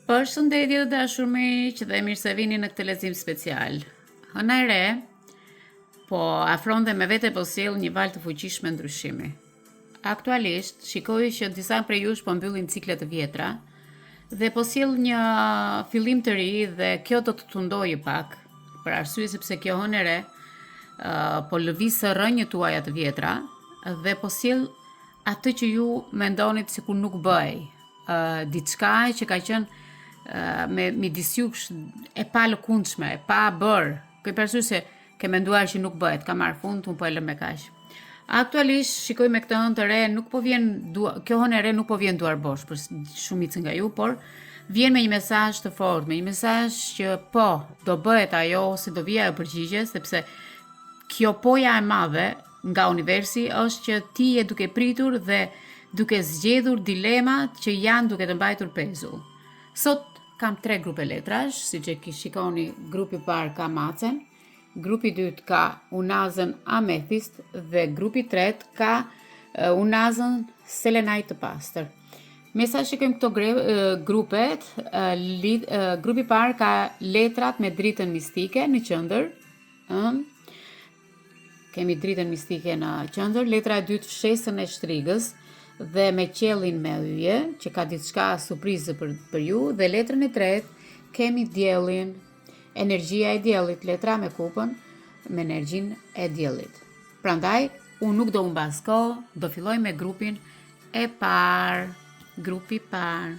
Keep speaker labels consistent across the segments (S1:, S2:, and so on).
S1: Përshëndetje të dashur miq dhe mirë se vini në këtë lexim special. Hëna e re, po afron dhe me vete po sjell një valë të fuqishme ndryshimi. Aktualisht, shikoj që disa prej jush po mbyllin ciklet të vjetra dhe po sjell një fillim të ri dhe kjo do të tundojë pak, për arsye sepse kjo hënë e re po lëviz së rrënjët tuaja të vjetra dhe po sjell atë që ju mendonit sikur nuk bëj. Diçka që ka qenë me midis jush e pa lëkundshme, e pa bërë. Këj përsysh se ke menduar që nuk bëhet, ka marrë fund, unë po e lëm me kaq. Aktualisht shikoj me këtë hënë të re, nuk po vjen kjo hënë e re nuk po vjen duar bosh për shumicën nga ju, por vjen me një mesazh të fortë, me një mesazh që po do bëhet ajo ose do vijë ajo përgjigje, sepse kjo poja e madhe nga universi është që ti je duke pritur dhe duke zgjedhur dilemat që janë duke të mbajtur pezull. Sot kam 3 grupe letrash, si që shikoni, grupi parë ka macen, grupi dytë ka unazën amethyst dhe grupi tretë ka unazën selenite të pastër. Me sa shikojmë këto grupet, grupi parë ka letrat me dritën mistike në qendër. Kemi dritën mistike në qendër, letra e dytë fshesën e shtrigës dhe me qellin me yje, që ka diçka surprizë për ju, dhe letrën e tretë kemi diellin, energjia e diellit, letra me kupën me energjinë e diellit. Prandaj, unë nuk do humbas kohë, do filloj me grupin e parë. Grupi parë.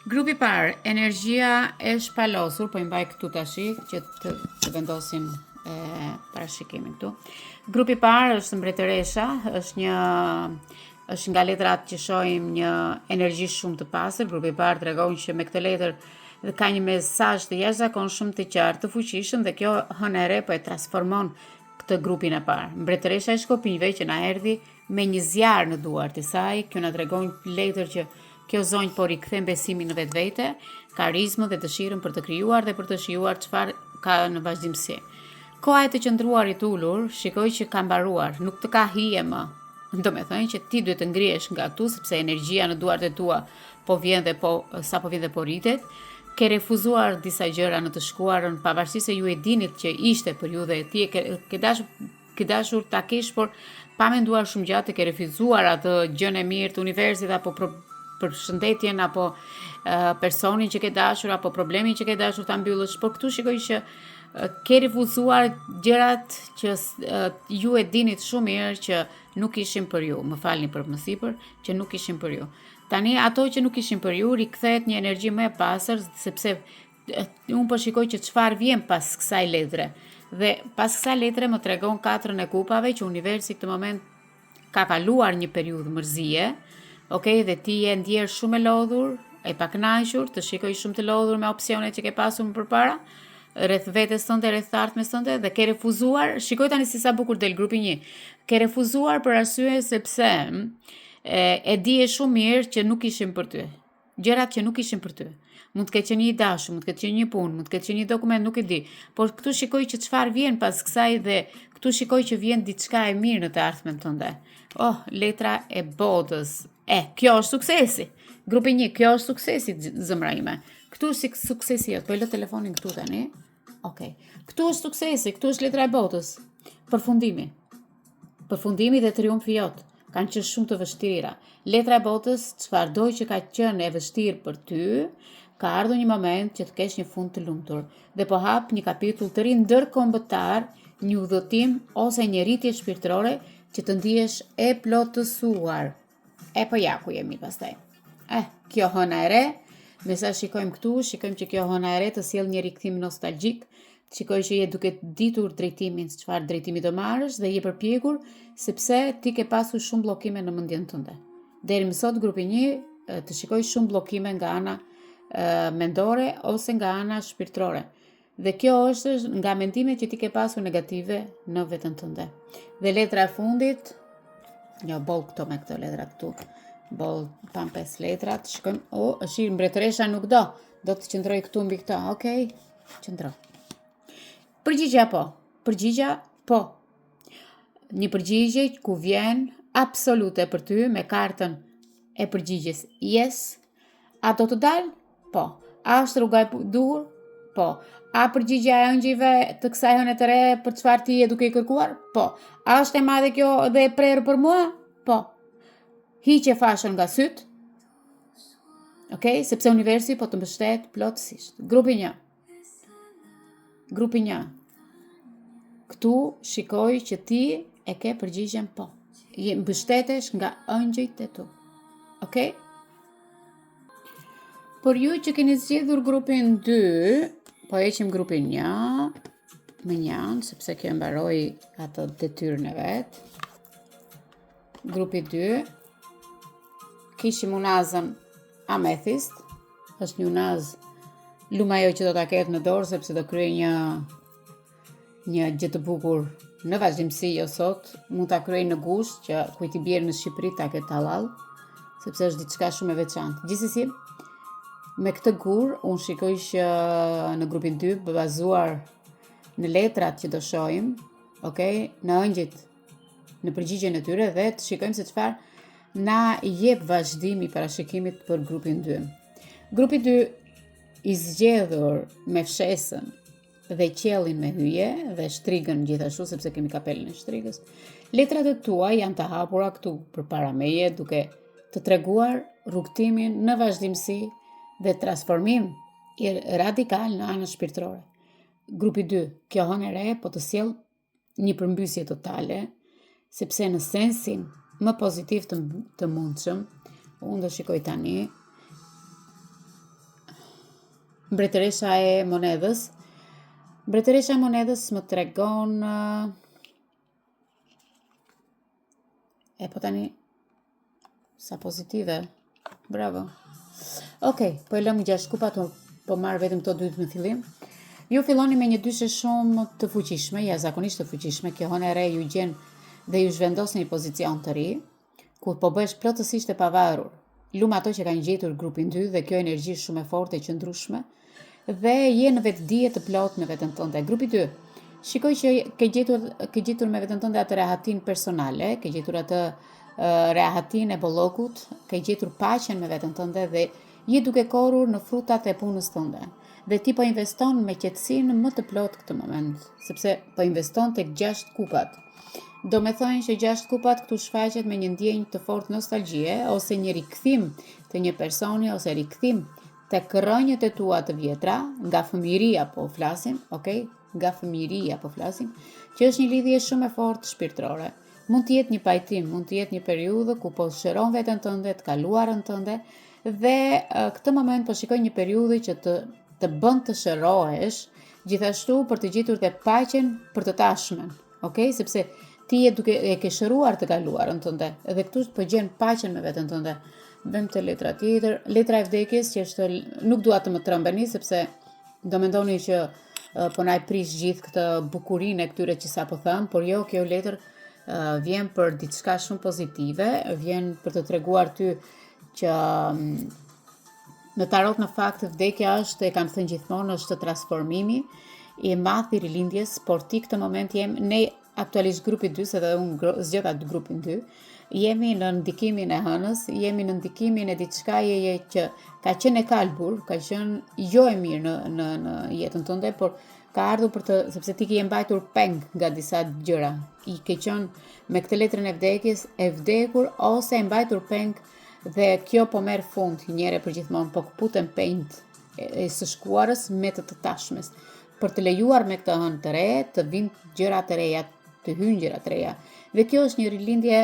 S1: Grupi parë, energjia e shpalosur, po i mbaj këtu tash që të vendosim parashikimin këtu. Grupi parë është mbretëresha, është nga letrat që shohim një energji shumë të pastër. Grupi parë tregon që me këtë letër ka një mesazh të jashtëzakonshëm, të qartë, të fuqishëm dhe kjo hënë e re po e transformon këtë grupin e parë. Mbretëresha e shkopinjve që na erdhi me një zjarr në duart e saj, kjo na tregon letër që kjo zonjë po rikthen besimin në vetvete, karizmën dhe dëshirën për të krijuar dhe për të shijuar çfarë ka në vazhdimsi. Koha e të qëndruarit ulur, shikoj që ka mbaruar, nuk të ka hije më. Do me thënë që ti duhet të ngrihesh nga këtu, sepse energjia në duart e tua po vjen dhe po rritet. Ke refuzuar disa gjëra në të shkuarën, pavarësisht se ju e dinit që ishte për ju dhe ti ke dashur ta kesh, por pa menduar shumë gjatë, ke refuzuar atë gjën e mirë të universit apo për shëndetjen apo personin që ke dashur apo problemin që ke dashur ta mbyllësh, por këtu shikoj që ke refuzuar gjërat që ju e dinit shumë mirë që nuk ishin për ju. Më falni për më sipër, që nuk ishin për ju. Tani ato që nuk ishin për ju rikthehet një energji më e pastër, sepse unë po shikoj që çfarë vjen pas kësaj letre. Dhe pas kësaj letre më tregon 4 e kupave që universi këtë moment ka kaluar një periudhë mërzie, okay, dhe ti je ndjer shumë e lodhur, e pakënaqur, të shikoj shumë të lodhur me opsionet që ke pasur më përpara, rreth vetes tënde, rreth ardhmes tënde dhe ke refuzuar. Shikoj tani si sa bukur del grupi 1. Ke refuzuar për arsye sepse e di e shumë mirë që nuk ishin për ty. Gjërat që nuk ishin për ty. Mund të ketë qenë një dashur, mund të ketë qenë një punë, mund të ketë qenë një dokument, nuk e di. Por këtu shikoj që çfarë vjen pas kësaj dhe këtu shikoj që vjen diçka e mirë në të ardhmen tënde. Oh, letra e botës. Kjo është suksesi. Grupi 1, kjo është suksesi, zëmra ime. Këtu është suksesi jot. Po lë telefonin këtu tani. Okej. Këtu është suksesi, këtu është letra e botës. Përfundimi. Përfundimi dhe triumfi jot kanë qenë shumë të vështira. Letra e botës, çfarëdo që ka qenë e vështirë për ty, ka ardhur një moment që të kesh një fund të lumtur dhe po hap një kapitull të ri ndërkombëtar, një udhëtim ose një rritje shpirtërore që të ndihesh e plotësuar. Po ja ku jemi pastaj. Kjo hëna e re, me sa shikojmë këtu, shikojmë që kjo hëna e re të sjell një rikthim nostalgjik. Shikoj që je duke ditur drejtimin, çfarë drejtimi do marrësh dhe je përpjekur sepse ti ke pasur shumë bllokime në mendjen tënde. Deri më sot grupi 1 të shikoj shumë bllokime nga ana mendore ose nga ana shpirtërore. Dhe kjo është nga mendimet që ti ke pasur negative në veten tënde. Dhe letra e fundit, një boll këto me këto letra këtu. Boll pam 5 letrat, shikojmë, është mbretëresha nuk do të qëndroj këtu mbi këto. Okej, qëndro. Përgjigja po. Përgjigja po. Një përgjigje ku vjen absolute për ty me kartën e përgjigjes yes? A do të dalë? Po. A është rruga e duhur? Po. A përgjigja e ëngjëjve të kësaj hëne të re për çfarë ti je duke i kërkuar? Po. A është e madhe kjo dhe e prerë për mua? Po. Hiqe fashën nga syt. Okej, sepse universi po të mbështet plotësisht. Grupi 1. Grupi 1. Këtu shikoj që ti e ke përgjigjen po. Mbështetesh nga ëngjëjt e tu. Okej? Por ju që keni zgjedhur grupin 2, po heqim grupin 1, më njanë, sepse kjo mbaroi atë detyrën e vet. Grupi 2, kishim unazën amethyst, është një unaz luma ajo që do ta ketë në dorë, sepse do kryej një gjë të bukur në vazhdimsi jo sot, mund ta kryej në gusht që kujt i bjerë në Shqipëri ta ketë halal, sepse është diçka shumë e veçantë. Gjithsesi, me këtë gur, unë shikoj që në grupin 2, bazuar në letrat që do shohim, në ëngjit, në përgjigjen e tyre dhe të shikojmë se çfarë na jep vazhdimi i parashikimit për grupin 2. Grupi 2 i zgjedhur me fshesën dhe qellin me hyje dhe shtrigën gjithashtu sepse kemi kapelën e shtrigës. Letrat e tua janë të hapura këtu përpara meje duke të treguar rrugtimin në vazhdimsi dhe transformim i radikal në anën shpirtërore. Grupi 2, kjo hënë e re po të sjell një përmbysje totale, sepse në sensin më pozitiv të mundshëm, unë do shikoj tani mbretëresha e monedhës. Mbretëresha e monedhës më tregon po tani sa pozitive. Bravo. Okej, po e lëm 6 kupat, po marr vetëm këto 2 në fillim. Ju filloni me një dyshe shumë të fuqishme, jashtëzakonisht të fuqishme. Kjo hënë e re ju gjen dhe ju zhvendos në një pozicion të ri, ku po bëhesh plotësisht e pavarur. Lum ato që kanë gjetur grupin 2 dhe kjo energji shumë e fortë e qëndrueshme dhe je në vetdije të plot me veten tënde. Grupi 2. Shikoj që ke gjetur me veten tënde atë rehatin personale, ke gjetur atë rehatin e bollokut, ke gjetur paqen me veten tënde dhe je duke korrur në frutat e punës tënde. Dhe ti po investon me qetësinë më të plot këtë moment, sepse po investon tek 6 kupat. Do me thënë që 6 kupat këtu shfaqet me një ndjenjë të fortë nostalgjie, ose një rikthim të një personi, ose rikthim tek rrënjët e tua të vjetra, nga fëmijëria po flasim, nga fëmijëria po flasim, që është një lidhje shumë e fortë shpirtërore. Mund të jetë një pajtim, mund të jetë një periudhë ku po shëron veten tënde, të kaluarën tënde, dhe këtë moment po shikoj një periudhë që të bën të shërohesh, gjithashtu për të gjetur dhe paqen për të tashmen, sepse ti e ke shëruar të kaluarën tënde, dhe këtu po gjen paqen me veten tënde. Bëjmë të letra tjetër, letra e vdekjes, që është, nuk dua të më trembeni, sepse do mendoni që po na e prish gjithë këtë bukurinë e këtyre që sapo them, por jo, kjo letër vjen për diçka shumë pozitive, vjen për të treguar ty që në tarot në fakt vdekja është, e kam thënë gjithmonë, është transformimi i madh i rilindjes, por ti këtë moment ne aktualisht grupi 2, se dhe unë zgjodha grupin 2, jemi në ndikimin e hënës, jemi në ndikimin e diçka që ka qenë e kalbur, ka qenë jo e mirë në jetën tënde, por ka ardhur sepse ti ke mbajtur peng nga disa gjëra. I ke qenë me këtë letrën e vdekjes, e vdekur ose e mbajtur peng, dhe kjo po merr fund njëherë për gjithmonë, po këputen pejnt e së shkuarës me të tashmes. Për të lejuar me këtë hënë të re, të vinë gjëra të reja, të hyjnë gjëra të reja. Dhe kjo është një rilindje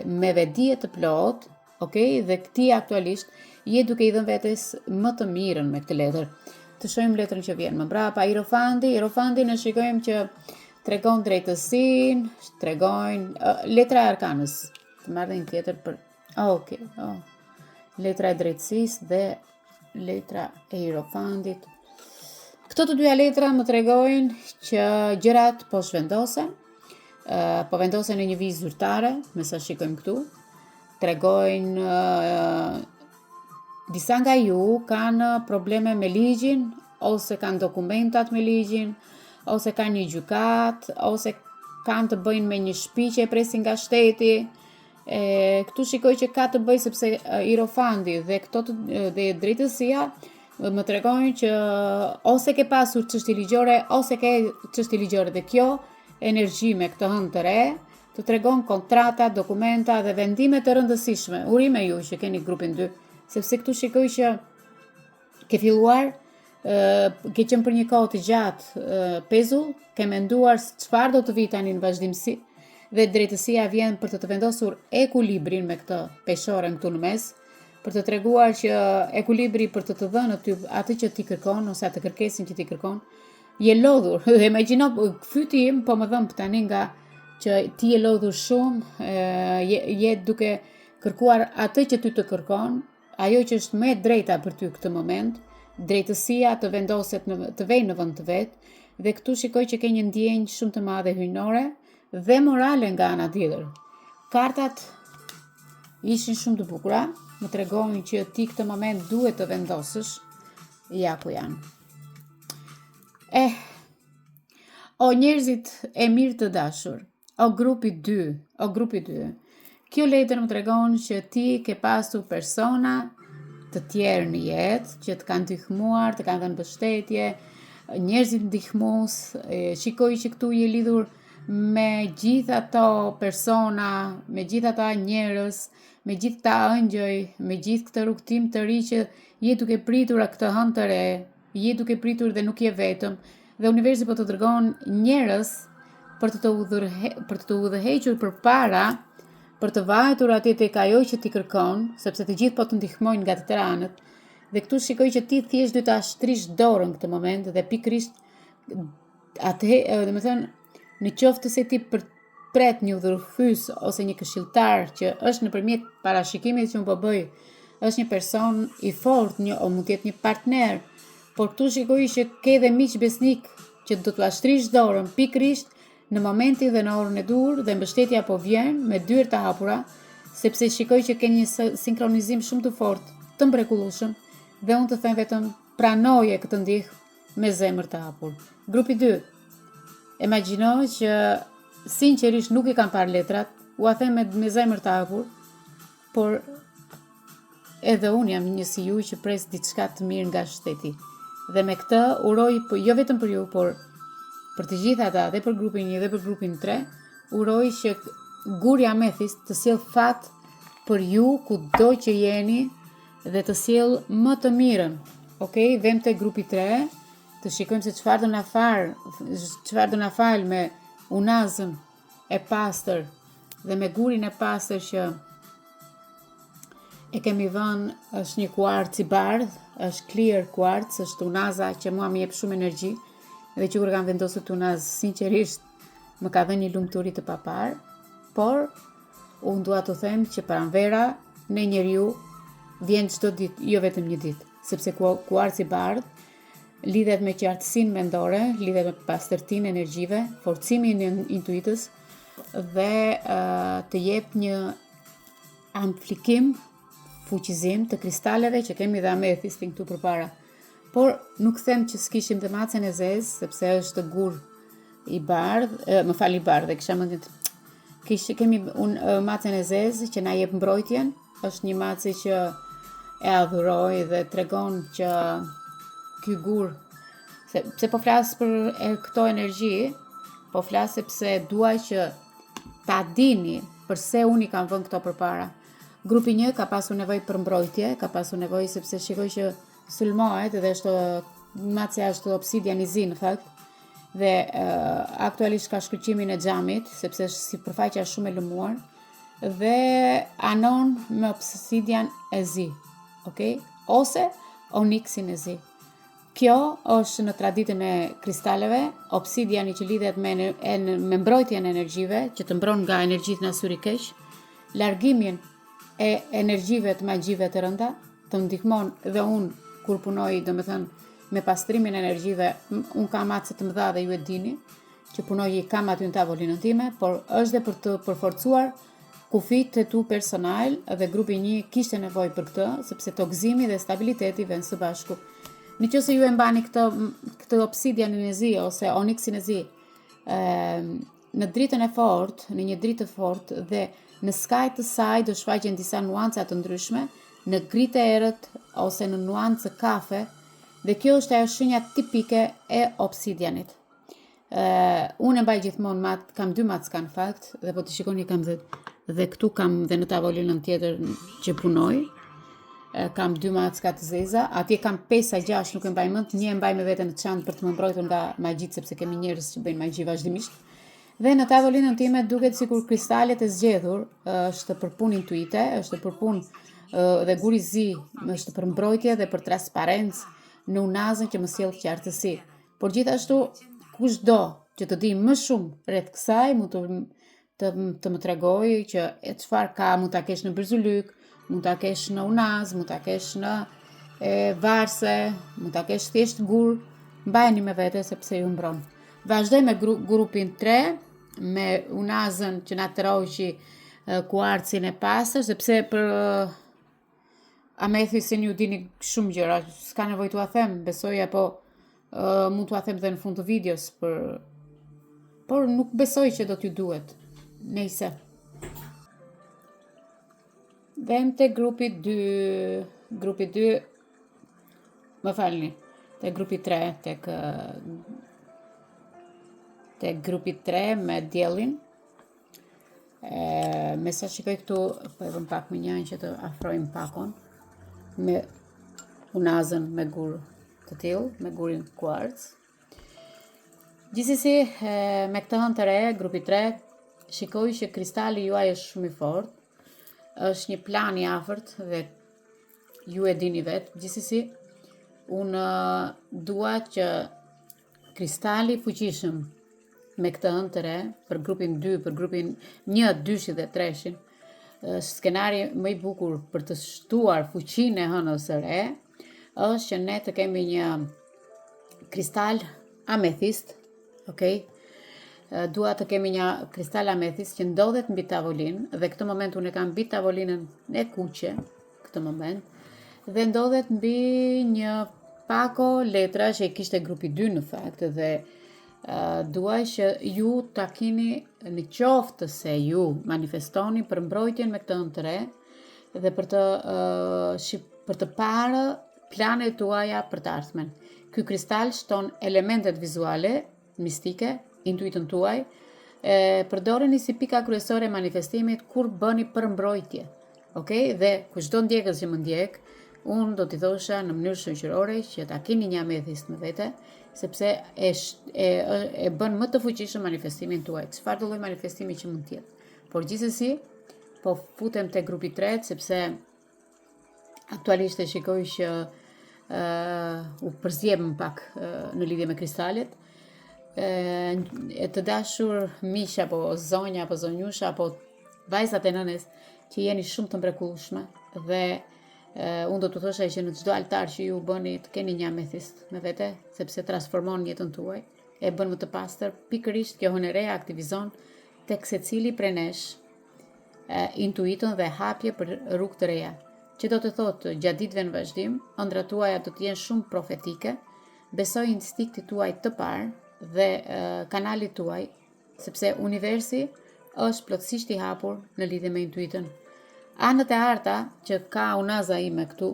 S1: me vetdije të plot, dhe ti aktualisht je duke i dhënë vetes më të mirën me këtë letër. Të shohim letrën që vjen më brapa. Hierofanti ne shikojmë që tregon drejtësinë, tregojnë letra e arkanës. Të marrë një tjetër për letra e drejtësisë dhe letra e hierofantit. Këto të dyja letra më tregojnë që gjërat po zhvendosen, po vendosen në një vizë zyrtare, me sa shikojmë këtu. Tregojnë disa nga ju kanë probleme me ligjin, ose kanë dokumentat me ligjin, ose kanë një gjykat, ose kanë të bëjnë me një shtëpi që e presin nga shteti, Këtu shikoj që ka të bëjë sepse Hierofandi dhe dhe drejtësia më tregojnë që ose ke pasur çështje ligjore ose ke çështje ligjore dhe kjo energji me këtë hënë të re të tregon kontrata, dokumenta dhe vendime të rëndësishme. Urime ju që keni grupin 2, sepse këtu shikoj që ke filluar, ke qenë për një kohë të gjatë pezull, ke menduar çfarë do të vi tani në vazhdimsi dhe drejtësia vjen për të vendosur ekuilibrin me këtë peshorën këtu në mes, për të treguar që ekuilibri për të dhënë ty atë që ti kërkon ose atë kërkesën që ti kërkon, je lodhur. Dhe imagjino fyti im po më dhëm tani nga që ti je lodhur shumë, je duke kërkuar atë që ty të kërkon, ajo që është më e drejta për ty këtë moment, drejtësia të vendoset të vejë në vend të vet, dhe këtu shikoj që ke një ndjenjë shumë të madhe hyjnore dhe morale nga ana tjetër. Kartat ishin shumë të bukura, më tregojnë që ti këtë moment duhet të vendosësh, ja ku janë. O njerëzit e mirë të dashur, o grupi 2, kjo letër më tregon që ti ke pasur persona të tjerë në jetë që të kanë ndihmuar, të kanë dhënë mbështetje, njerëzit ndihmues. Shikoj që këtu je lidhur me gjithë ato persona, me gjithë ata njerëz, me gjithë ta ëngjëj, me gjithë këtë rrugtim të ri që je duke pritur këtë hënë të re, je duke pritur dhe nuk je vetëm, dhe universi po të dërgon njerëz për të udhëhequr përpara, për të vajtur atje tek ajo që ti kërkon, sepse të gjithë po të ndihmojnë nga të tëra anët. Dhe këtu shikoj që ti thjesht duhet ta shtrish dorën këtë moment dhe pikërisht atë, domethënë, në qoftë se ti pret një udhëheqës ose një këshilltar që është nëpërmjet parashikimit që unë po bëj, është një person i fortë, mund të jetë një partner, por këtu shikoj që ke dhe miq besnik që do t'ua shtrish dorën pikërisht në momentin dhe në orën e dur dhe mbështetja po vjen me dyert të hapura, sepse shikoj që ke një sinkronizim shumë të fortë, të mrekullueshëm, dhe unë të them vetëm pranoje këtë ndihmë me zemër të hapur. Grupi 2. Imagjino që sinqerisht nuk i kam parë letrat, ua them me zemër të hapur, por edhe unë jam një si ju që pres diçka të mirë nga shteti. Dhe me këtë uroj jo vetëm për ju, por për të gjithë ata, dhe për grupin 1 dhe për grupin 3, uroj që guri amethist të sjell fat për ju kudo që jeni dhe të sjell më të mirën. Okej, vem te grupi 3, të shikojmë se çfarë do na fal me unazën e pastër dhe me gurin e pastër që e kemi vënë. Është një kuarc i bardh, është clear kuarc, është unaza që mua më jep shumë energji. Dhe që kur kam vendosur të unaz, sinqerisht më ka dhënë një lumturi të papar, por unë dua të them që pranvera në njeriu vjen çdo ditë, jo vetëm një ditë, sepse kuarci i bardh lidhet me qartësinë mendore, lidhet me pastërtinë e energjive, forcimin e intuitës dhe të jep një amplifikim, fuqizim të kristaleve që kemi dhe amethistin këtu përpara. Por nuk them që s'kishim dhe macen e zezë, sepse është gur i bardh, i bardh, kisha mendjen kemi macen e zezë që na jep mbrojtjen, është një mace që e adhuroj dhe tregon që ky gur, pse po flas për këto energji, po flas sepse dua që ta dini përse unë i kam vënë këto përpara. Grupi 1 ka pasur nevojë për mbrojtje, ka pasur nevojë sepse shikoj që sulmohet dhe macja është obsidian i zi në fakt, dhe aktualisht ka shkëlqimin e xhamit, sepse është si përfaqja shumë e lëmuar, dhe anon me obsidian e zi, okay? Ose oniksin e zi. Kjo është në traditën e kristaleve, obsidiani që lidhet me mbrojtjen e energjive, që të mbron nga energjitë në asyri keq, largimin e energjive të magjive të rënda, të ndihmon dhe unë kur punoj, domethënë me pastrimin e energjive, unë kam mace të mëdha dhe ju e dini, që punoj i kam aty në tavolinën time, por është dhe për të përforcuar kufit e tu personal, dhe grupi 1 kishte nevojë për këtë, sepse toksimi dhe stabiliteti vjen së bashku. Nëse ju e mbani këtë obsidianin e zi ose oniksin e zi, në dritën e fortë, në një dritë të fortë dhe në skaj të saj do shfaqen disa nuanca të ndryshme, në gri të errët ose në nuancë kafe, dhe kjo është ajo shenja tipike e obsidianit. Unë e mbaj gjithmonë mat, kam 2 macka në fakt, dhe po të shikoni kam dhe këtu kam dhe në tavolinën tjetër që punoj. Kam 2 macka të zeza, atje kam 5-6, nuk e mbaj mend, një e mbaj me vete në çantë për të më mbrojtur nga magjit, sepse kemi njerëz që bëjnë magji vazhdimisht. Dhe në tavolinën time duket sikur kristalet e zgjedhur është për punë intuite, është për punë dhe guri zi, është për mbrojtje dhe për transparencë në unazën që më sjell qartësi. Por gjithashtu kushdo që të di më shumë rreth kësaj mund të më tregoj që çfarë ka, mund ta kesh në bërzulyk, mund ta kesh në unaz, mund ta kesh në varse, mund ta kesh thjesht gur, mbajeni me vete sepse ju mbron. Vazhdoj me grupin 3, me unazën që na troqi kuarcin e pastër, sepse për amethistin ju dini shumë gjëra, s'ka nevojë t'ua them, besoj apo mund t'ua them dhe në fund të videos, por nuk besoj që do t'ju duhet. Nejse. Vem te grupi 2, më falni, te grupi 3, te grupi 3 me diellin. Me sa shikoj këtu, po e vëm pak më njëjën që të afrojmë pakon, me unazën me gur të tillë, me gurin kuarc. Gjithsesi, me këtë hënë të re, grupi 3, shikoj që kristali juaj është shumë i fortë, është një plan i afërt dhe ju e dini vetë. Gjithsesi, unë dua që kristali fuqishëm me këtë hënë të re, për grupin 2, për grupin 1, 2 dhe 3, skenari më i bukur për të shtuar fuqinë e hënës së re, është që ne të kemi një kristal amethist, okay? Dua të kemi një kristal amethist që ndodhet mbi tavolinë, dhe këtë moment unë e kam mbi tavolinën e kuqe, këtë moment, dhe ndodhet mbi një pako letra që e kishte grupi 2 në fakt, dhe duaj që ju ta keni në qoftë se ju manifestoni për mbrojtjen me këtë hënë të re dhe për të parë planet tuaja për të ardhmen. Ky kristal shton elementet vizuale, mistike, intuitën tuaj, përdoreni si pika kryesore e manifestimit kur bëni përmbrojtje. Okay? Dhe kushdo ndjekës që më ndjek, unë do t'i thosha në mënyrë shoqërore që ta keni një amethist me vete, sepse e bën më të fuqishëm manifestimin tuaj, çfarë do lloj manifestimi që mund të jetë. Por gjithsesi, po futem te grupi 3, sepse aktualisht e shikoj që u përzjem pak në lidhje me kristalet. Të dashur miq apo zonja apo zonjusha apo vajzat e nënes që jeni shumë të mrekullueshme, dhe unë do të thosha që në çdo altar që ju bëni të keni një amethist me vete, sepse transformon jetën tuaj, e bën më të pastër. Pikërisht kjo hënë e re aktivizon tek secili prej nesh intuitën dhe hapje për rrugë të reja, që do të thotë gjatë ditëve në vazhdim, ëndrat tuaja do të jenë shumë profetike, besoj instinktit tuaj të parë dhe kanalit tuaj, sepse universi është plotësisht i hapur në lidhje me intuitën. Anët e arta që ka unaza ime këtu,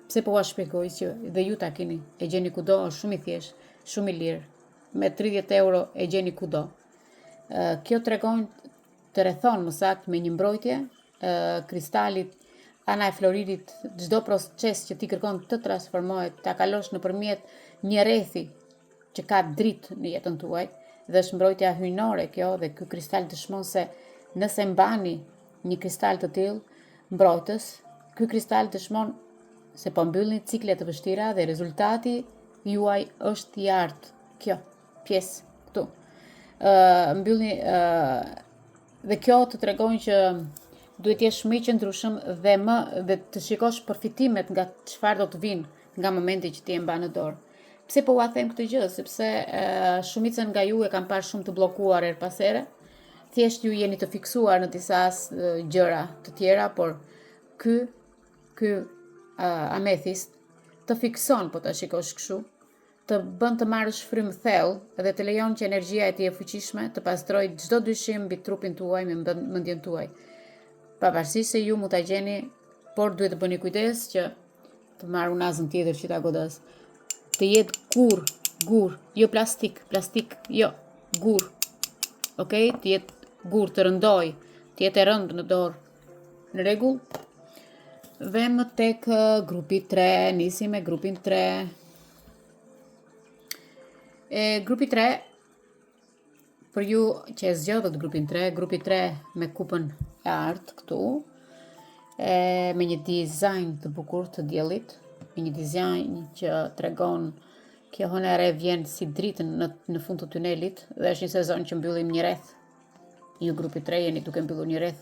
S1: pse po ua shpjegoj që dhe ju ta keni, e gjeni kudo, është shumë i thjeshtë, shumë i lirë, me 30 euro e gjeni kudo. Kjo tregon të rrethon më saktë me një mbrojtje, kristalit, ana e floridit, çdo proces që ti kërkon të transformohet, ta kalosh nëpërmjet një rrethi që ka dritë në jetën tuaj, dhe është mbrojtja hyjnore kjo, dhe ky kristal dëshmon se nëse mbani një kristal të tillë mbrojtës, ky kristal dëshmon se po mbyllni cikle të vështira dhe rezultati juaj është i artë. Kjo pjesë këtu. Mbyllni dhe kjo të tregon që duhet jesh më i qëndrueshëm dhe të shikosh përfitimet nga çfarë do të vinë nga momenti që ti e mban në dorë. Pse po ua them këtë gjë? Sepse shumicën nga ju e kam parë shumë të bllokuar her pas here. Thjesht ju jeni të fiksuar në disa gjëra të tjera, por ky amethist të fikson, po ta shikosh kështu, të bën të marrësh frymë thellë dhe të lejon që energjia e tij e fuqishme të pastrojë çdo dyshim mbi trupin tuaj me mendjen tuaj. Pavarësisht se ju mund ta gjeni, por duhet të bëni kujdes që të marrë unazën tjetër që ta godas. Të jetë gur, jo plastik, jo, gur. Okej, të jetë gur, të rëndoj, të jetë e rëndë në dorë. Në rregull? Vem tek grupi 3, nisi me grupin 3. Grupi 3, për ju që e zgjodhët grupin 3, grupi 3 me kupën e artë këtu, me një dizajn të bukur të diellit, me një dizajn që tregon kjo hënë e re vjen si dritën në fund të tunelit dhe është një sezon që mbyllim një rreth. Ju grupi 3 jeni duke mbyllur një rreth.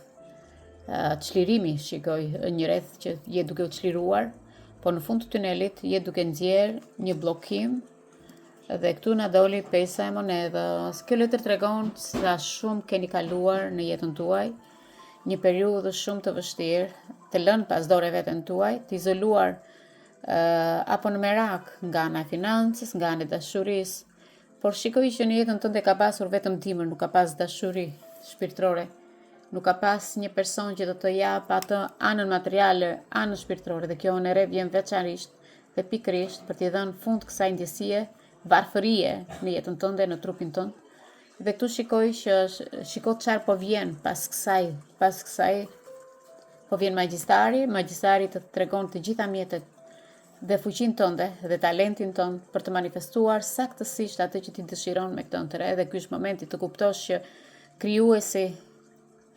S1: Çlirimi, shikoj, një rreth që je duke u çliruar, po në fund të tunelit je duke nxjerr një bllokim dhe këtu na doli pesa e monedhës. Kjo letër tregon sa shumë keni kaluar në jetën tuaj, një periudhë shumë të vështirë, të lënë pas dore veten tuaj, të izoluar apo në merak nga ana e financës, nga ana e dashurisë, por shikoj që në jetën tënde ka pasur vetëm dimër, nuk ka pas dashuri shpirtërore. Nuk ka pas një person që të jap atë anën materiale, anën shpirtërore, dhe kjo hënë e re vjen veçanërisht dhe pikërisht për t'i dhënë fund kësaj ndjesie varfërie në jetën tënde, në trupin tënd. Dhe këtu shiko çfarë po vjen pas kësaj po vjen magjistari të tregon të gjitha mjetet dhe fuqinë tënde dhe talentin tënd për të manifestuar saktësisht atë që ti dëshiron me këtë të re, dhe ky është momenti të kuptosh që krijuesi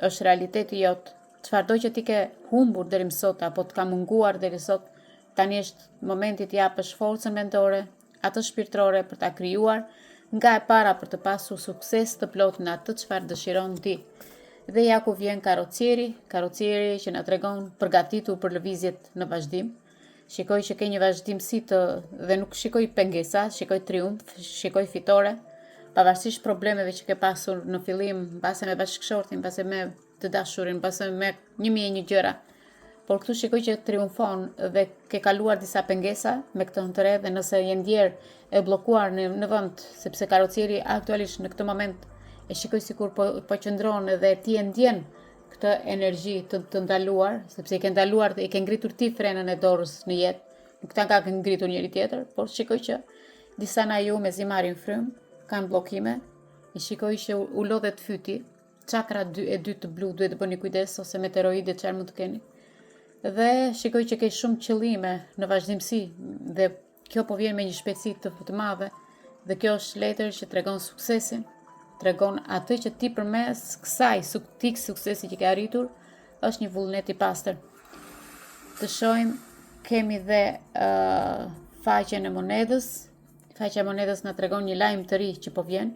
S1: është realiteti jot. Çfarëdo që ti ke humbur deri më sot apo të ka munguar deri sot, tani është momenti të japësh forcën mendore, atë shpirtërore për ta krijuar nga e para për të pasur sukses të plot në atë çfarë dëshiron ti. Dhe ja ku vjen karrocieri që na tregon përgatitur për lëvizjet në vazhdim. Shikoj që ke një vazhdimsi dhe nuk shikoj pengesa, shikoj triumf, shikoj fitore, pavarësisht problemeve që ke pasur në fillim, mbase me bashkëshortin, mbase me të dashurin, mbase me 1001 gjëra. Por këtu shikoj që triumfon dhe ke kaluar disa pengesa me këtë të re, dhe nëse je ndjer e bllokuar në vend, sepse karrocieri aktualisht në këtë moment e shikoj sikur po qëndron dhe ti e ndjen këtë energji të ndaluar, sepse i ke ndaluar, i ke ngritur ti frenën e dorës në jetë, nuk ta ka ngritur njëri tjetër, por shikoj që disa nga ju me zimarin frym kanë bllokime, i shikoj që u lodhet fyti, çakra e dytë të blu duhet të bëni kujdes, ose meteoroide çfarë mund të keni. Dhe shikoj që ke shumë qëllime në vazhdimsi, dhe kjo po vjen me një shpejtësi të madhe, dhe kjo është letër që tregon suksesin, tregon atë që ti përmes kësaj suksesi që ke arritur, është një vullnet i pastër. Të shohim, kemi dhe faqen e monedhës. Faqja e monedhës na tregon një lajm të ri që po vjen,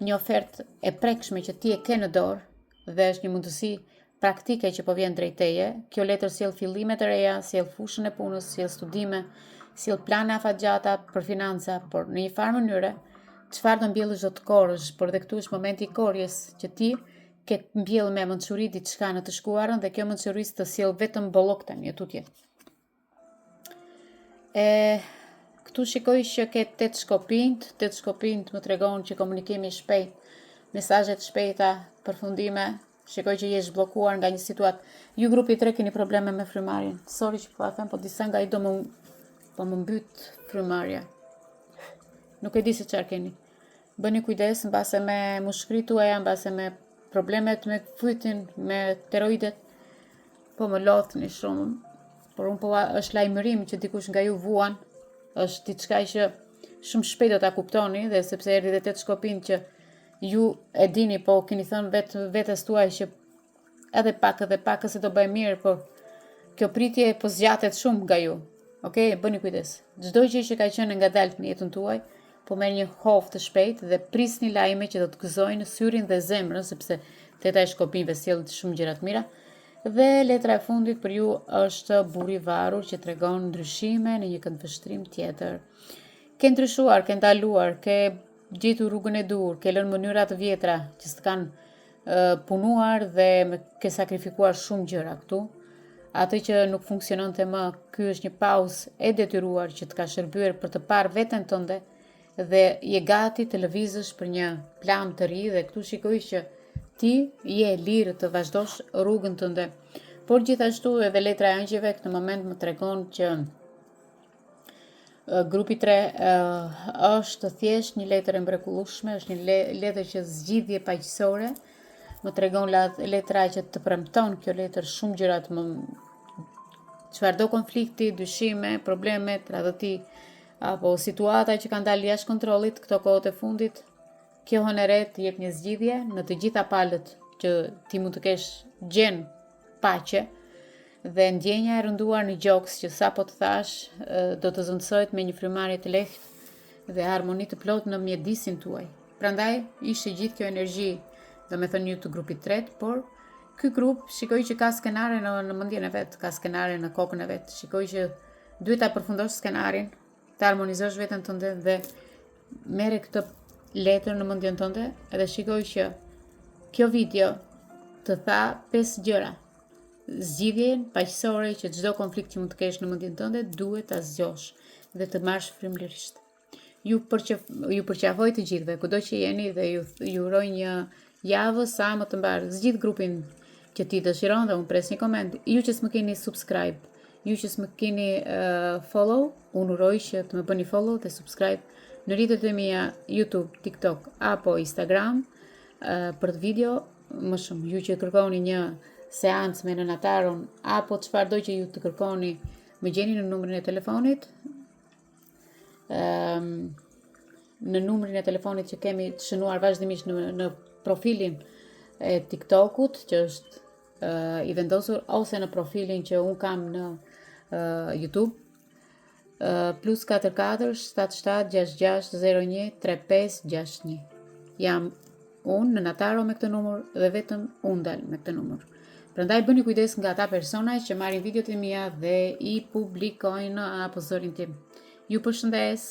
S1: një ofertë e prekshme që ti e ke në dorë, dhe është një mundësi praktike që po vjen drejt teje. Kjo letër sjell fillime të reja, sjell fushën e punës, sjell studime, sjell plane afatgjata për financa, por në një farë mënyre, çfarë do mbjellësh do të korrësh, por dhe këtu është momenti i korrjes që ti ke mbjellë me mençuri diçka në të shkuarën, dhe kjo mençuri të sjell vetëm bollok tani e tutje. Këtu shikoj që ke 8 shkopinjt më tregon që komunikimi i shpejt, mesazhet shpejta, përfundime. Shikoj që je zhbllokuar nga një situatë. Ju grupi 3 keni probleme me frymarrjen. Sorry që po a them, po disa nga i do më mbyt frymarrja. Nuk e di se çfarë keni. Bëni kujdes mbase me mushkëritë tuaja, mbase me problemet me fytin, me tiroidet. Po më lodhni shumë. Por po është lajmërim që dikush nga ju vuan, është diçka që shumë shpejt do ta kuptoni, dhe sepse erdhi dhe 8 shkopin që ju e dini, po keni thënë vetes tuaj që edhe pak se do bëj mirë, por kjo pritje po zgjatet shumë nga ju. Okej, bëni kujdes. Çdo gjë që ka qenë ngadalt në jetën tuaj, po merr një hovë të shpejt dhe prisni lajme që do të gëzojnë syrin dhe zemrën, sepse 8 shkopinjve sjell shumë gjëra të mira. Dhe letra e fundit për ju është burri i varur, që tregon ndryshime në një këndvështrim tjetër. Ke ndryshuar, ke ndaluar, ke gjetur rrugën e dur, ke lënë mënyra të vjetra që s'të kanë punuar dhe ke sakrifikuar shumë gjëra këtu. Atë që nuk funksiononte më, ky është një pauzë e detyruar që të ka shërbyer për të parë veten tënde dhe je gati të lëvizësh për një plan të ri dhe këtu shikoj që ti je lirë të vazhdosh rrugën tënde. Por gjithashtu edhe letra e angjëve këtë moment më tregon që grupi 3 është thjesht një letër e mrekullueshme, është një letër që zgjidhje paqësore. Më tregon letra që të premton kjo letër shumë gjëra çfarëdo konflikti, dyshime, probleme, tradhti apo situata që kanë dalë jashtë kontrollit këto kohët e fundit, kjo hënere të jep një zgjidhje në të gjitha palët që ti mund të kesh gjen paqe dhe ndjenja e rënduar në gjoks që sapo të thash do të zëvendësohet me një frymarrje të lehtë dhe harmoni të plotë në mjedisin tuaj. Prandaj ishte gjithë kjo energji, do me thënë ju të grupit 3, por ky grup shikoj që ka skenare në mendjen e vet, ka skenare në kokën e vet. Shikoj që duhet ta përfundosh skenarin, të harmonizosh veten tënde dhe merre këtë letër në mendjen tënde edhe shikoj që kjo video të tha 5 gjëra. Zgjidhjen paqësore që çdo konflikt që mund të kesh në mendjen tënde duhet ta zgjosh dhe të marrësh frymërisht. Ju përqafoj të gjithëve, kudo që jeni dhe ju uroj një javë sa më të mbarë. Zgjidh grupin që ti dëshiron dhe unë pres një koment. Ju që s'më keni subscribe, ju që s'më keni follow, unë uroj që të më bëni follow dhe subscribe në rrjetet e mia YouTube, TikTok apo Instagram për të video më shumë. Ju që kërkoni një seancë me nënataron apo çfarëdo që ju të kërkoni, më gjeni në numrin e telefonit. Në numrin e telefonit që kemi të shënuar vazhdimisht në profilin e TikTokut që është i vendosur ose në profilin që unë kam në YouTube plus 44 77 66 01 35 61. Jam unë në Nataro me këtë numër dhe vetëm unë dal me këtë numër. Prandaj bëni kujdes nga ata persona që marrin videot e mia dhe i publikojnë apo zërin tim. Ju përshëndes.